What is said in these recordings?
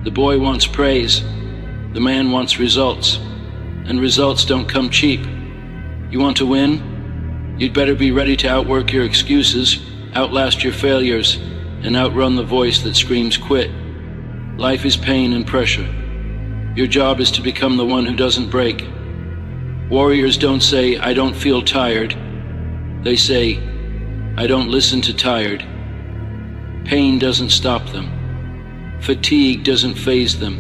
The boy wants praise. The man wants results. And results don't come cheap. You want to win? You'd better be ready to outwork your excuses, outlast your failures, and outrun the voice that screams quit. Life is pain and pressure. Your job is to become the one who doesn't break. Warriors don't say, "I don't feel tired." They say, "I don't listen to tired." Pain doesn't stop them. Fatigue doesn't faze them.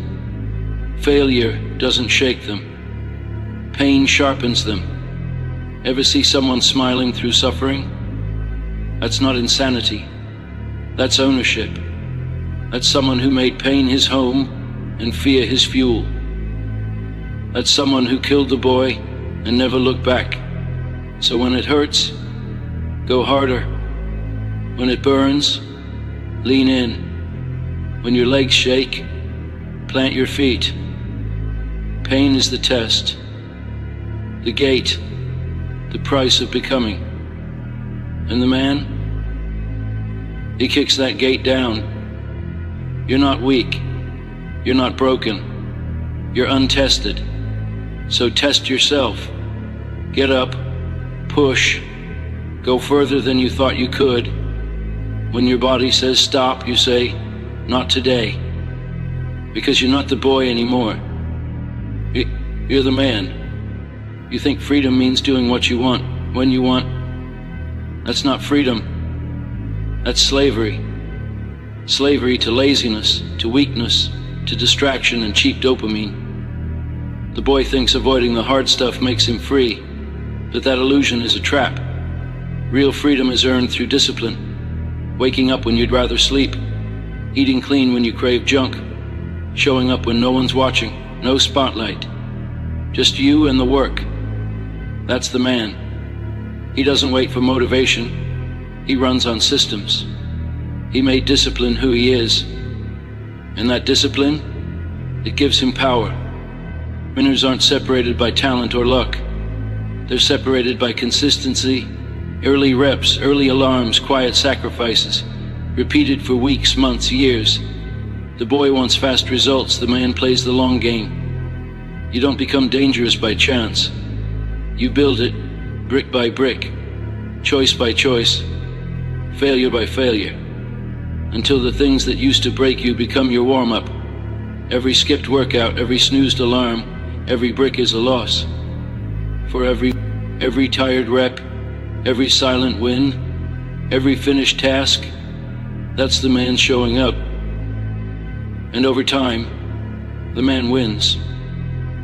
Failure doesn't shake them. Pain sharpens them. Ever see someone smiling through suffering? That's not insanity. That's ownership. That's someone who made pain his home and fear his fuel. That's someone who killed the boy and never looked back. So when it hurts, go harder. When it burns, lean in. When your legs shake, plant your feet. Pain is the test, the gate, the price of becoming. And the man, he kicks that gate down. You're not weak. You're not broken. You're untested. So test yourself. Get up, push, go further than you thought you could. When your body says stop, you say, "Not today." Because you're not the boy anymore. You're the man. You think freedom means doing what you want, when you want. That's not freedom. That's slavery. Slavery to laziness, to weakness, to distraction and cheap dopamine. The boy thinks avoiding the hard stuff makes him free, but that illusion is a trap. Real freedom is earned through discipline. Waking up when you'd rather sleep. Eating clean when you crave junk. Showing up when no one's watching. No spotlight. Just you and the work. That's the man. He doesn't wait for motivation. He runs on systems. He made discipline who he is. And that discipline, it gives him power. Winners aren't separated by talent or luck. They're separated by consistency, early reps, early alarms, quiet sacrifices, repeated for weeks, months, years. The boy wants fast results. The man plays the long game. You don't become dangerous by chance. You build it brick by brick, choice by choice, failure by failure, until the things that used to break you become your warm-up. Every skipped workout, every snoozed alarm, every brick is a loss. For every tired rep, every silent win, every finished task, that's the man showing up. And over time, the man wins.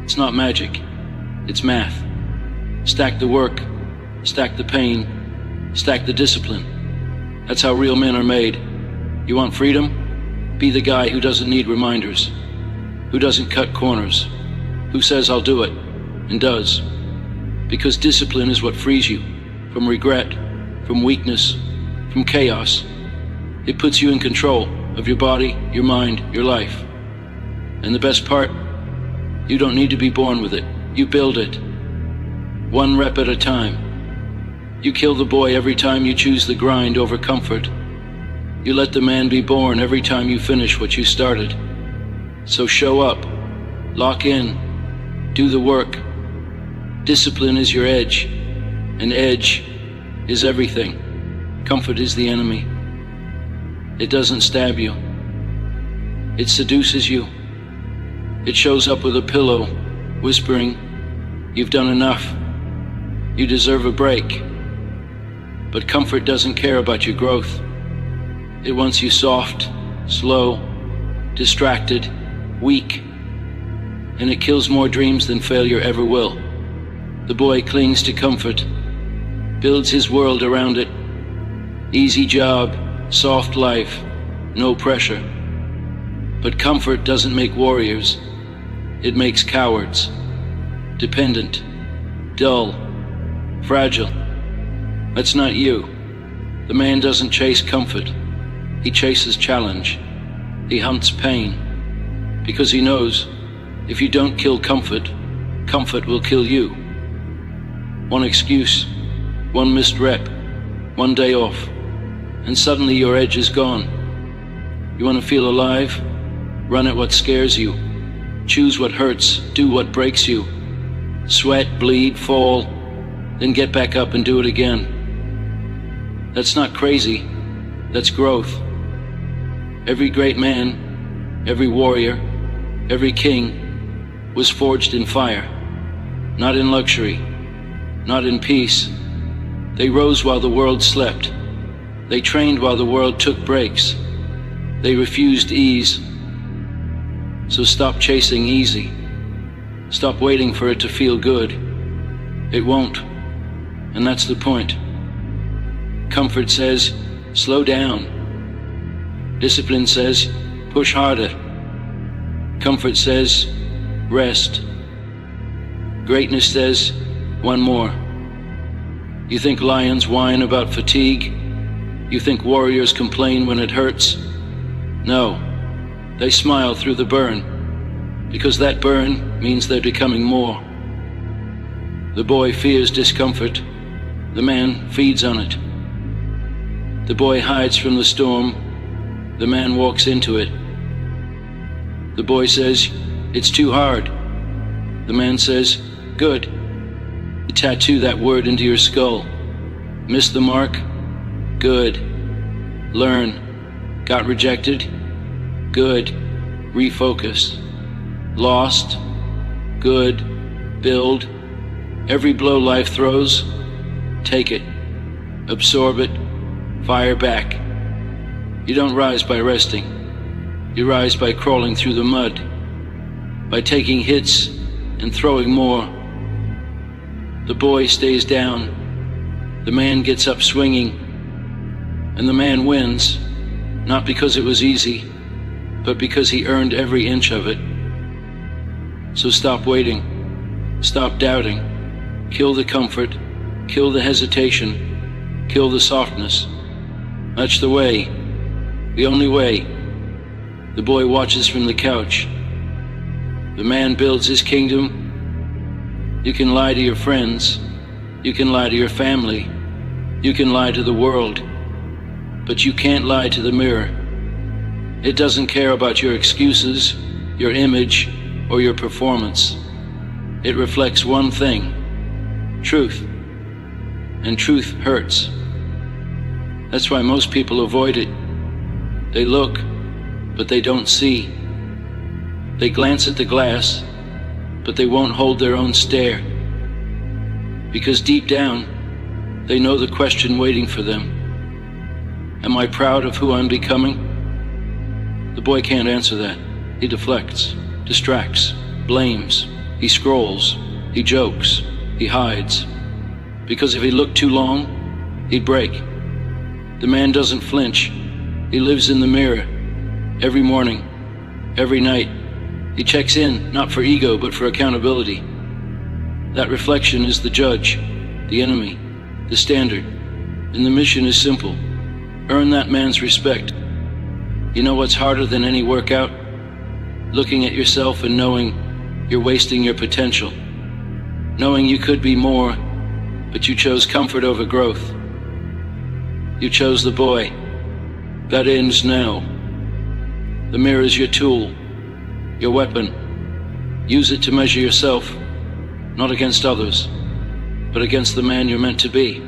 It's not magic, it's math. Stack the work, stack the pain, stack the discipline. That's how real men are made. You want freedom? Be the guy who doesn't need reminders, who doesn't cut corners, who says I'll do it, and does. Because discipline is what frees you from regret, from weakness, from chaos. It puts you in control of your body, your mind, your life. And the best part, you don't need to be born with it. You build it, one rep at a time. You kill the boy every time you choose the grind over comfort. You let the man be born every time you finish what you started. So show up, lock in, do the work. Discipline is your edge, and edge is everything. Comfort is the enemy. It doesn't stab you. It seduces you. It shows up with a pillow, whispering, "You've done enough. You deserve a break." But comfort doesn't care about your growth. It wants you soft, slow, distracted, weak. And it kills more dreams than failure ever will. The boy clings to comfort, builds his world around it. Easy job, soft life, no pressure. But comfort doesn't make warriors. It makes cowards, dependent, dull, fragile. That's not you. The man doesn't chase comfort. He chases challenge. He hunts pain. Because he knows if you don't kill comfort, comfort will kill you. One excuse, one missed rep, one day off, and suddenly your edge is gone. You want to feel alive? Run at what scares you. Choose what hurts. Do what breaks you. Sweat, bleed, fall, then get back up and do it again. That's not crazy. That's growth. Every great man, every warrior, every king was forged in fire, not in luxury, not in peace. They rose while the world slept. They trained while the world took breaks. They refused ease. So stop chasing easy. Stop waiting for it to feel good. It won't, and that's the point. Comfort says, slow down. Discipline says, push harder. Comfort says, rest. Greatness says, one more. You think lions whine about fatigue? You think warriors complain when it hurts? No, they smile through the burn, because that burn means they're becoming more. The boy fears discomfort. The man feeds on it. The boy hides from the storm. The man walks into it. The boy says, it's too hard. The man says, good. You tattoo that word into your skull. Miss the mark? Good. Learn. Got rejected? Good. Refocus. Lost? Good. Build. Every blow life throws, take it. Absorb it. Fire back. You don't rise by resting. You rise by crawling through the mud, by taking hits and throwing more. The boy stays down. The man gets up swinging. And the man wins, not because it was easy, but because he earned every inch of it. So stop waiting. Stop doubting. Kill the comfort. Kill the hesitation. Kill the softness. That's the way. The only way. The boy watches from the couch. The man builds his kingdom. You can lie to your friends. You can lie to your family. You can lie to the world. But you can't lie to the mirror. It doesn't care about your excuses, your image, or your performance. It reflects one thing: truth. And truth hurts. That's why most people avoid it. They look, but they don't see. They glance at the glass, but they won't hold their own stare. Because deep down, they know the question waiting for them. Am I proud of who I'm becoming? The boy can't answer that. He deflects, distracts, blames. He scrolls, he jokes, he hides. Because if he looked too long, he'd break. The man doesn't flinch. He lives in the mirror. Every morning, every night. He checks in, not for ego, but for accountability. That reflection is the judge, the enemy, the standard. And the mission is simple. Earn that man's respect. You know what's harder than any workout? Looking at yourself and knowing you're wasting your potential. Knowing you could be more, but you chose comfort over growth. You chose the boy. That ends now. The mirror is your tool, your weapon. Use it to measure yourself, not against others, but against the man you're meant to be.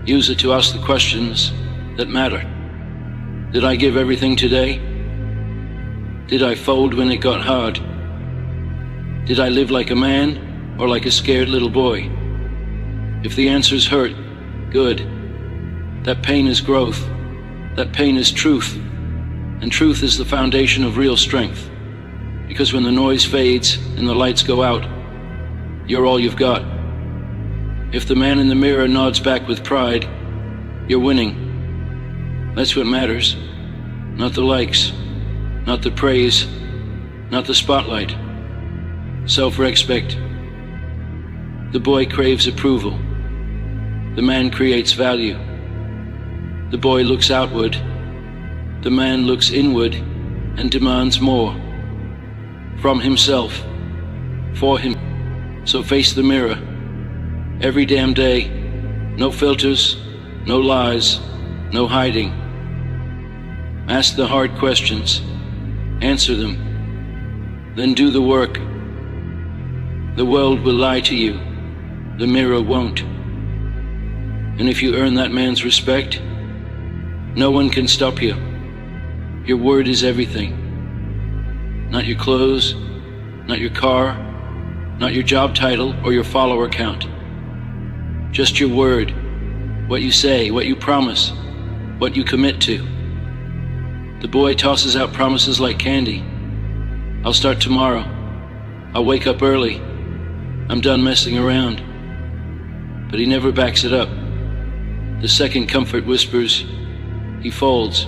Use it to ask the questions that matter. Did I give everything today? Did I fold when it got hard? Did I live like a man or like a scared little boy? If the answers hurt, good. That pain is growth. That pain is truth. And truth is the foundation of real strength. Because when the noise fades and the lights go out, you're all you've got. If the man in the mirror nods back with pride, you're winning. That's what matters. Not the likes, not the praise, not the spotlight. Self-respect. The boy craves approval. The man creates value. The boy looks outward. The man looks inward and demands more. From himself. For him. So face the mirror. Every damn day. No filters, no lies, no hiding. Ask the hard questions. Answer them. Then do the work. The world will lie to you. The mirror won't. And if you earn that man's respect, no one can stop you. Your word is everything. Not your clothes, not your car, not your job title or your follower count. Just your word, what you say, what you promise, what you commit to. The boy tosses out promises like candy. I'll start tomorrow. I'll wake up early. I'm done messing around. But he never backs it up. The second comfort whispers, he folds.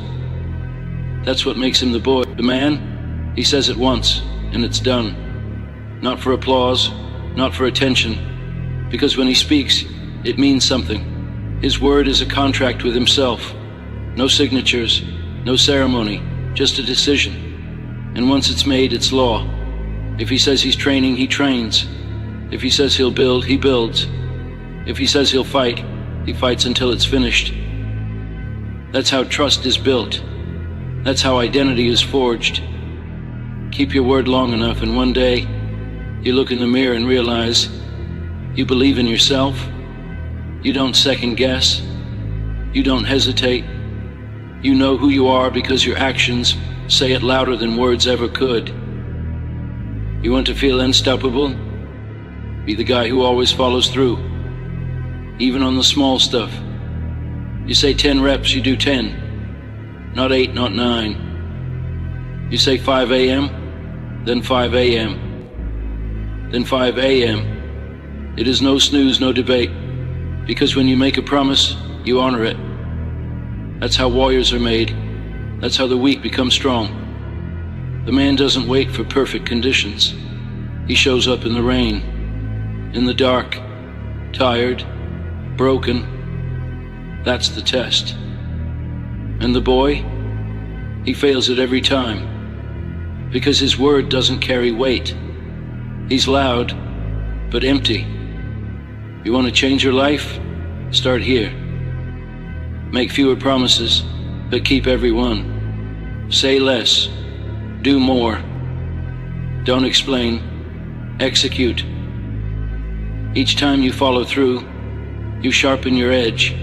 That's what makes him the boy. The man, he says it once, and it's done. Not for applause, not for attention, because when he speaks, it means something. His word is a contract with himself. No signatures, no ceremony, just a decision. And once it's made, it's law. If he says he's training, he trains. If he says he'll build, he builds. If he says he'll fight, he fights until it's finished. That's how trust is built. That's how identity is forged. Keep your word long enough, and one day, you look in the mirror and realize you believe in yourself. You don't second guess. You don't hesitate. You know who you are because your actions say it louder than words ever could. You want to feel unstoppable? Be the guy who always follows through, even on the small stuff. You say 10 reps, you do 10, not 8, not 9. You say 5 a.m., then 5 a.m., then 5 a.m. It is no snooze, no debate, because when you make a promise, you honor it. That's how warriors are made. That's how the weak become strong. The man doesn't wait for perfect conditions. He shows up in the rain, in the dark, tired, broken. That's the test. And the boy, he fails it every time, because his word doesn't carry weight. He's loud, but empty. You want to change your life? Start here. Make fewer promises, but keep every one. Say less, do more. Don't explain, execute. Each time you follow through, you sharpen your edge.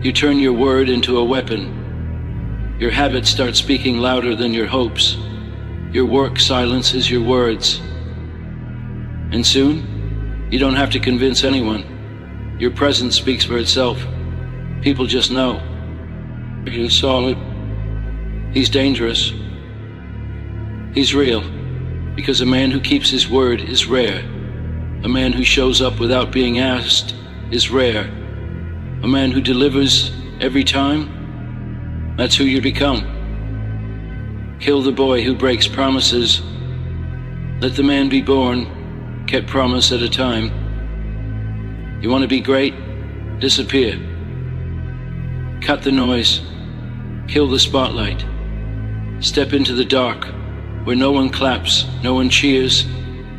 You turn your word into a weapon. Your habits start speaking louder than your hopes. Your work silences your words. And soon, you don't have to convince anyone. Your presence speaks for itself. People just know. He's solid. He's dangerous. He's real. Because a man who keeps his word is rare. A man who shows up without being asked is rare. A man who delivers every time, that's who you become. Kill the boy who breaks promises. Let the man be born, kept promise at a time. You want to be great? Disappear. Cut the noise. Kill the spotlight. Step into the dark, where no one claps, no one cheers,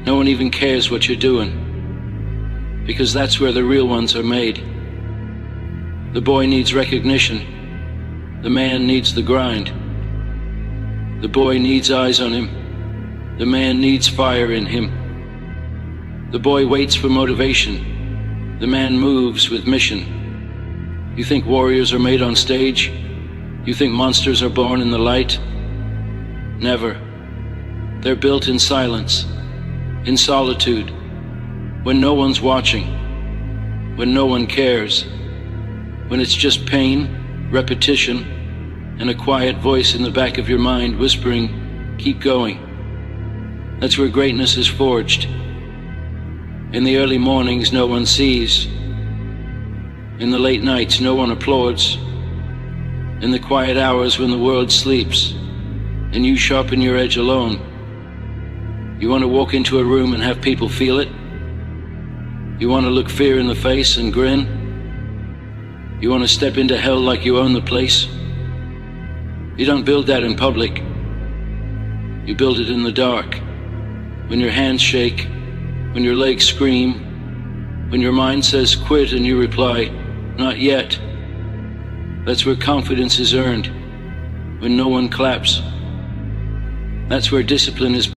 no one even cares what you're doing. Because that's where the real ones are made. The boy needs recognition. The man needs the grind. The boy needs eyes on him. The man needs fire in him. The boy waits for motivation. The man moves with mission. You think warriors are made on stage? You think monsters are born in the light? Never. They're built in silence, in solitude, when no one's watching, when no one cares, when it's just pain, repetition, and a quiet voice in the back of your mind whispering, keep going. That's where greatness is forged. In the early mornings, no one sees. In the late nights, no one applauds. In the quiet hours when the world sleeps, and you sharpen your edge alone. You want to walk into a room and have people feel it? You want to look fear in the face and grin? You want to step into hell like you own the place? You don't build that in public. You build it in the dark. When your hands shake, when your legs scream, when your mind says quit and you reply, not yet. That's where confidence is earned, when no one claps. That's where discipline is